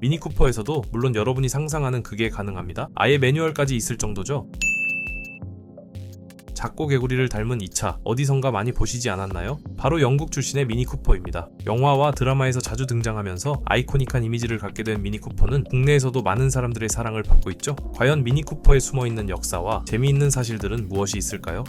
미니쿠퍼에서도 물론 여러분이 상상하는 그게 가능합니다. 아예 매뉴얼까지 있을 정도죠. 작고 개구리를 닮은 이 차 어디선가 많이 보시지 않았나요? 바로 영국 출신의 미니쿠퍼입니다. 영화와 드라마에서 자주 등장하면서 아이코닉한 이미지를 갖게 된 미니쿠퍼는 국내에서도 많은 사람들의 사랑을 받고 있죠. 과연 미니쿠퍼에 숨어있는 역사와 재미있는 사실들은 무엇이 있을까요?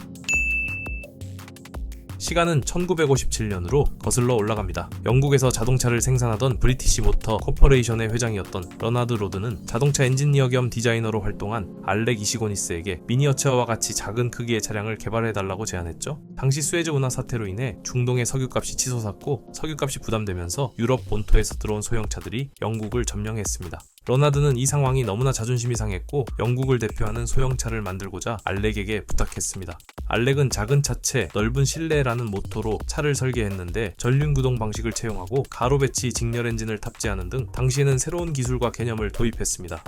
시간은 1957년으로 거슬러 올라갑니다. 영국에서 자동차를 생산하던 브리티시 모터 코퍼레이션의 회장이었던 러나드 로드는 자동차 엔지니어 겸 디자이너로 활동한 알렉 이시고니스에게 미니어처와 같이 작은 크기의 차량을 개발해달라고 제안했죠. 당시 수에즈 운하 사태로 인해 중동의 석유값이 치솟았고 석유값이 부담되면서 유럽 본토에서 들어온 소형차들이 영국을 점령했습니다. 러나드는 이 상황이 너무나 자존심이 상했고 영국을 대표하는 소형차를 만들고자 알렉에게 부탁했습니다. 알렉은 작은 차체, 넓은 실내라는 모토로 차를 설계했는데 전륜구동 방식을 채용하고 가로 배치 직렬 엔진을 탑재하는 등 당시에는 새로운 기술과 개념을 도입했습니다.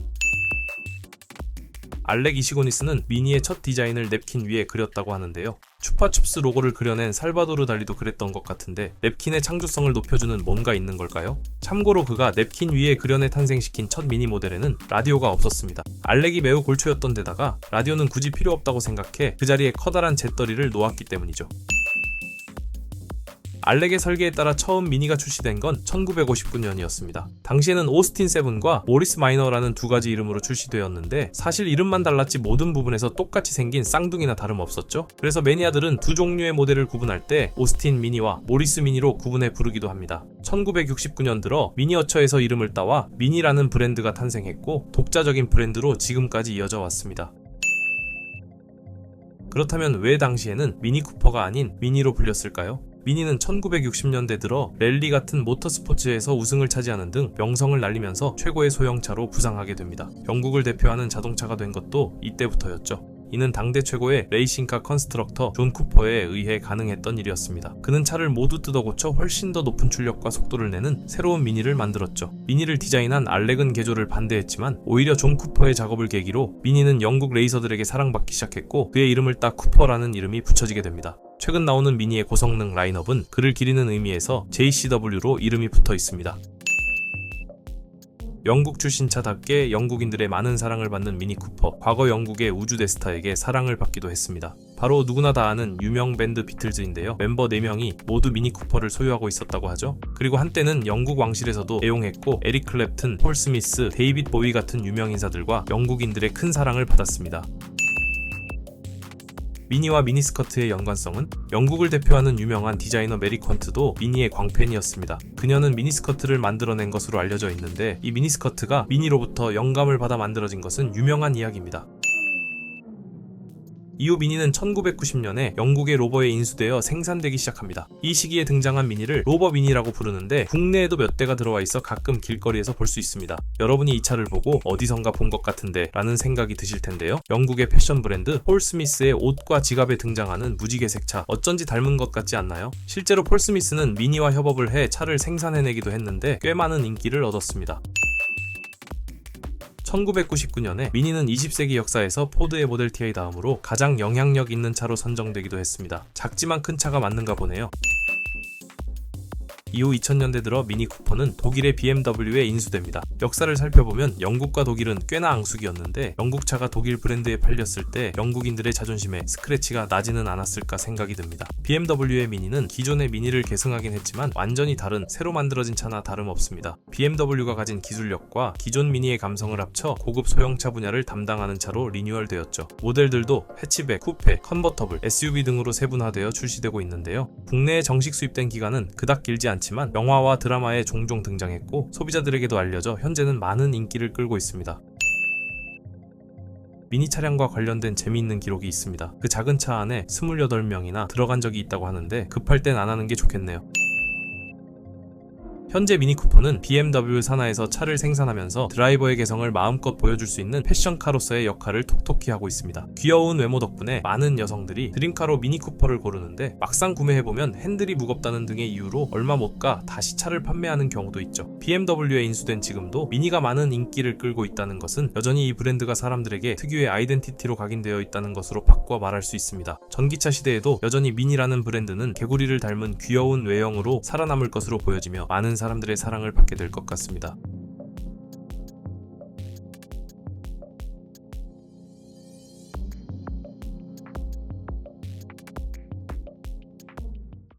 알렉 이시고니스는 미니의 첫 디자인을 냅킨 위에 그렸다고 하는데요. 추파춥스 로고를 그려낸 살바도르 달리도 그랬던 것 같은데 냅킨의 창조성을 높여주는 뭔가 있는 걸까요? 참고로 그가 냅킨 위에 그려내 탄생시킨 첫 미니 모델에는 라디오가 없었습니다. 알렉이 매우 골초였던 데다가 라디오는 굳이 필요 없다고 생각해 그 자리에 커다란 잿더리를 놓았기 때문이죠. 알렉의 설계에 따라 처음 미니가 출시된 건 1959년이었습니다. 당시에는 오스틴 세븐과 모리스 마이너라는 두 가지 이름으로 출시되었는데 사실 이름만 달랐지 모든 부분에서 똑같이 생긴 쌍둥이나 다름없었죠. 그래서 매니아들은 두 종류의 모델을 구분할 때 오스틴 미니와 모리스 미니로 구분해 부르기도 합니다. 1969년 들어 미니어처에서 이름을 따와 미니라는 브랜드가 탄생했고 독자적인 브랜드로 지금까지 이어져 왔습니다. 그렇다면 왜 당시에는 미니쿠퍼가 아닌 미니로 불렸을까요? 미니는 1960년대 들어 랠리 같은 모터스포츠에서 우승을 차지하는 등 명성을 날리면서 최고의 소형차로 부상하게 됩니다. 영국을 대표하는 자동차가 된 것도 이때부터였죠. 이는 당대 최고의 레이싱카 컨스트럭터 존 쿠퍼에 의해 가능했던 일이었습니다. 그는 차를 모두 뜯어고쳐 훨씬 더 높은 출력과 속도를 내는 새로운 미니를 만들었죠. 미니를 디자인한 알렉은 개조를 반대했지만 오히려 존 쿠퍼의 작업을 계기로 미니는 영국 레이서들에게 사랑받기 시작했고 그의 이름을 따 쿠퍼라는 이름이 붙여지게 됩니다. 최근 나오는 미니의 고성능 라인업은 그를 기리는 의미에서 JCW로 이름이 붙어 있습니다. 영국 출신 차답게 영국인들의 많은 사랑을 받는 미니쿠퍼, 과거 영국의 우주대스타에게 사랑을 받기도 했습니다. 바로 누구나 다 아는 유명 밴드 비틀즈인데요. 멤버 4명이 모두 미니쿠퍼를 소유하고 있었다고 하죠. 그리고 한때는 영국 왕실에서도 애용했고 에릭 클랩튼, 폴 스미스, 데이빗 보위 같은 유명 인사들과 영국인들의 큰 사랑을 받았습니다. 미니와 미니스커트의 연관성은 영국을 대표하는 유명한 디자이너 메리 퀀트도 미니의 광팬이었습니다. 그녀는 미니스커트를 만들어낸 것으로 알려져 있는데 이 미니스커트가 미니로부터 영감을 받아 만들어진 것은 유명한 이야기입니다. 이후 미니는 1990년에 영국의 로버에 인수되어 생산되기 시작합니다. 이 시기에 등장한 미니를 로버 미니라고 부르는데 국내에도 몇 대가 들어와 있어 가끔 길거리에서 볼 수 있습니다. 여러분이 이 차를 보고 어디선가 본 것 같은데 라는 생각이 드실 텐데요. 영국의 패션 브랜드 폴 스미스의 옷과 지갑에 등장하는 무지개색 차 어쩐지 닮은 것 같지 않나요? 실제로 폴 스미스는 미니와 협업을 해 차를 생산해내기도 했는데 꽤 많은 인기를 얻었습니다. 1999년에 미니는 20세기 역사에서 포드의 모델 T의 다음으로 가장 영향력 있는 차로 선정되기도 했습니다. 작지만 큰 차가 맞는가 보네요. 이후 2000년대 들어 미니쿠퍼는 독일의 BMW에 인수됩니다. 역사를 살펴보면 영국과 독일은 꽤나 앙숙이었는데 영국차가 독일 브랜드에 팔렸을 때 영국인들의 자존심에 스크래치가 나지는 않았을까 생각이 듭니다. BMW의 미니는 기존의 미니를 계승하긴 했지만 완전히 다른 새로 만들어진 차나 다름없습니다. BMW가 가진 기술력과 기존 미니의 감성을 합쳐 고급 소형차 분야를 담당하는 차로 리뉴얼되었죠. 모델들도 해치백, 쿠페, 컨버터블, SUV 등으로 세분화되어 출시되고 있는데요. 국내에 정식 수입된 기간은 그닥 길지 않지만 영화와 드라마에 종종 등장했고 소비자들에게도 알려져 현재는 많은 인기를 끌고 있습니다. 미니 차량과 관련된 재미있는 기록이 있습니다. 그 작은 차 안에 28명이나 들어간 적이 있다고 하는데 급할 땐 안 하는 게 좋겠네요. 현재 미니쿠퍼는 BMW 산하에서 차를 생산하면서 드라이버의 개성을 마음껏 보여줄 수 있는 패션카로서의 역할을 톡톡히 하고 있습니다. 귀여운 외모 덕분에 많은 여성들이 드림카로 미니쿠퍼를 고르는데 막상 구매해보면 핸들이 무겁다는 등의 이유로 얼마 못 가 다시 차를 판매하는 경우도 있죠. BMW에 인수된 지금도 미니가 많은 인기를 끌고 있다는 것은 여전히 이 브랜드가 사람들에게 특유의 아이덴티티로 각인되어 있다는 것으로 바꿔 말할 수 있습니다. 전기차 시대에도 여전히 미니라는 브랜드는 개구리를 닮은 귀여운 외형으로 살아남을 것으로 보여지며 많은 사람들의 사랑을 받게 될 것 같습니다.